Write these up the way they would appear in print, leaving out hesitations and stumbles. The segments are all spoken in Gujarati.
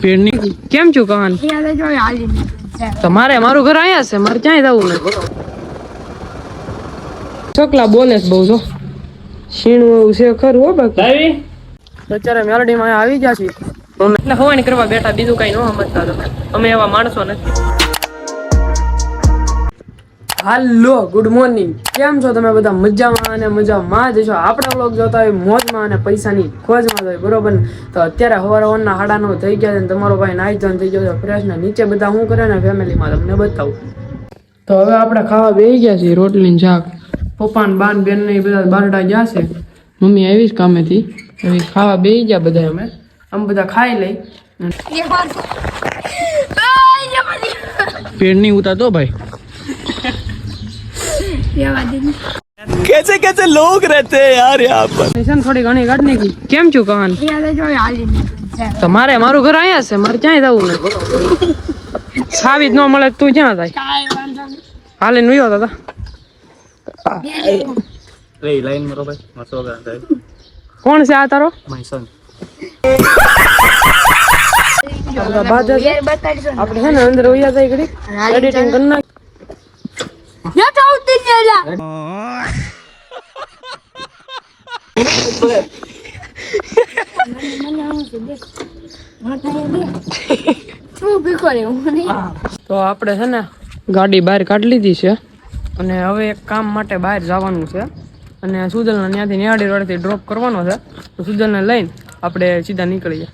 પેડની કેમ છું કહાન તમારે મારું ઘર આયા છે મારે ક્યાંય જવું નથી છોકલા બોલે બહુ જો શીણું છે ખરું હો બાકી અત્યારે મેલડીમાં આવી ગયા છીએ એટલે હવાઈ કરવા બેઠા બીજું કઈ ન સમજતા તમે અમે એવા માણસો નથી હાલો ગુડ મોર્નિંગ કેમ છો તમે બધા મજામાં અને મજામાં જ છો આપણે વ્લોગ જોતા હોય મોજમાં અને પૈસાની ખોજમાં હોય બરોબર ને તો અત્યારે સવારના 9:30 થઈ ગયા છે તમારો ભાઈ નાઈ ધોઈને થઈ ગયો છે ફ્રેશ ને નીચે બધા શું કરે ને ફેમિલીમાં તમને બતાવું તો હવે આપણે ખાવા બેસી ગયા છીએ રોટલી ને શાક પપ્પા ને બાન બેન ને બધા બારડા ગયા છે મમ્મી આવી જ કામેથી હવે ખાવા બેસી ગયા બધા અમે બધા ખાઈ લઈ પેટ નહીં ઉતારતો ભાઈ कैसे कैसे लोग रहते हैं यार यहाँ पर નિશાન થોડી ઘણી કાઢ નાખી કેમ છું કહાન તમારે મારું ઘર આયા છે મારે ક્યાંય જવું નથી સાવી જ ન મળે તું ક્યાં જાય હાલે નું દાદા लाइन मरो भाई मसो કોણ છે આ તારો मैसन આપણે છે ને અંદર વયા જાય ઘડી એડિટિંગ કરી નાખ તો આપણે છે ને ગાડી બહાર કાઢી લીધી છે અને હવે એક કામ માટે બહાર જવાનું છે અને સુજલને ત્યાંથી નેહાડી રોડથી ડ્રોપ કરવાનો છે તો સુજલને લઈને આપણે સીધા નીકળીએ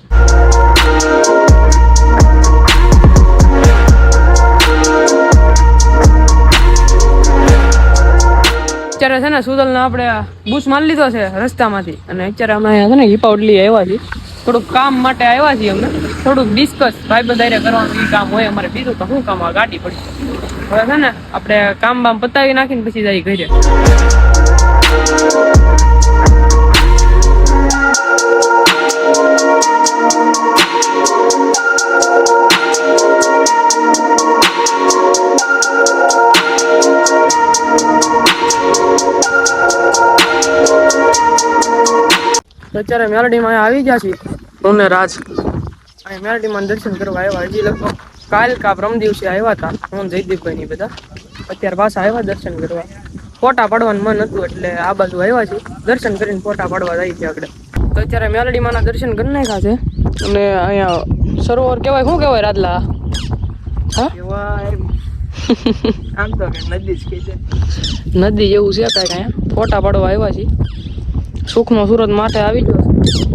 અત્યારે છે ને સુજલને આપણે બુશ મારી લીધો છે રસ્તામાંથી અને અત્યારે અમે અહીંયા છે ને હિપાવડલી આવ્યા છીએ થોડુંક કામ માટે આવ્યા છીએ અમે થોડુંક ડિસ્કસ ભાઈ બંધારે કરવાનું એ કામ હોય અમારે બીજું તો શું કામ આ ગાડી પડી હવે છે ને આપણે કામ બામ પતાવી નાખીને પછી જઈ ઘરે અત્યારે મેલડીમાં આવી ગયા છીએ હું ને રાજ અહીં મેલડીમાં દર્શન કરવા આવ્યા હજી લગભગ કાલ કા પ્રમ દિવસે આવ્યા હતા હું જયદીપભાઈ ની બધા અત્યારે પાછા આવ્યા દર્શન કરવા ફોટા પાડવાનું મન હતું એટલે આ બાજુ આવ્યા છે દર્શન કરીને ફોટા પાડવા જાય છે આગળ તો અત્યારે મેલડીમાં દર્શન કરી નાખ્યા છે અને અહીંયા સરોવર કહેવાય શું કહેવાય રાજલા હા આમ તો નદી જ કે છે નદી જેવું છે કાંઈક અહીંયા ફોટા પાડવા આવ્યા છીએ સુખનો સુરત માટે આવી ગયો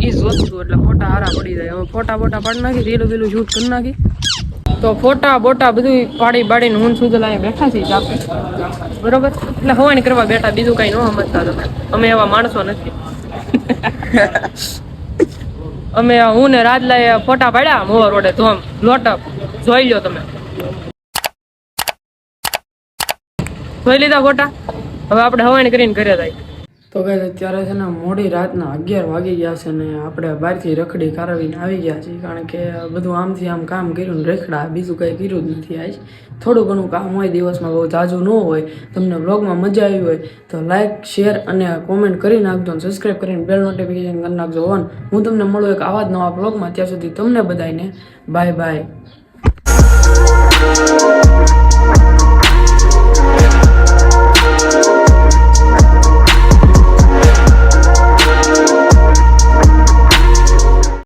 ઈ જ વસ્તુ એટલે ફોટા હારા પડી જાય હવે ફોટા પાડી નાખી રીલું બીલું શૂટ કરી નાખી તો ફોટા બોટા બધું પાડીને હું સુધલ અહીંયા બેઠા છીએ આપણે બરોબર એટલે હવાઈ કરવા બેઠા બીજું કઈ ન સમજતા તમે અમે એવા માણસો નથી અમે હું ને રાજલાએ ફોટા પાડ્યા મોવા રોડે તો આમ લોટઅપ જોઈ લો તમે જોઈ લીધા ફોટા હવે આપણે હવાઈ કરીને ઘરે જાય તો કહે અત્યારે છે ને મોડી રાતના 11 વાગી ગયા છે ને આપણે બહારથી રખડી કારવીને આવી ગયા છીએ કારણ કે બધું આમથી આમ કામ કર્યું ને રખડા બીજું કંઈ કર્યું જ નથી આજ થોડું ઘણું કામ હોય દિવસમાં બહુ ઝાઝું ન હોય તમને વ્લોગમાં મજા આવી હોય તો લાઇક શેર અને કોમેન્ટ કરી નાખજો અને સબસ્ક્રાઈબ કરીને બેલ નોટિફિકેશન કરી નાખજો ઓન હું તમને મળું એક આવા જ નવા વ્લોગમાં ત્યાં સુધી તમને બધાને બાય બાય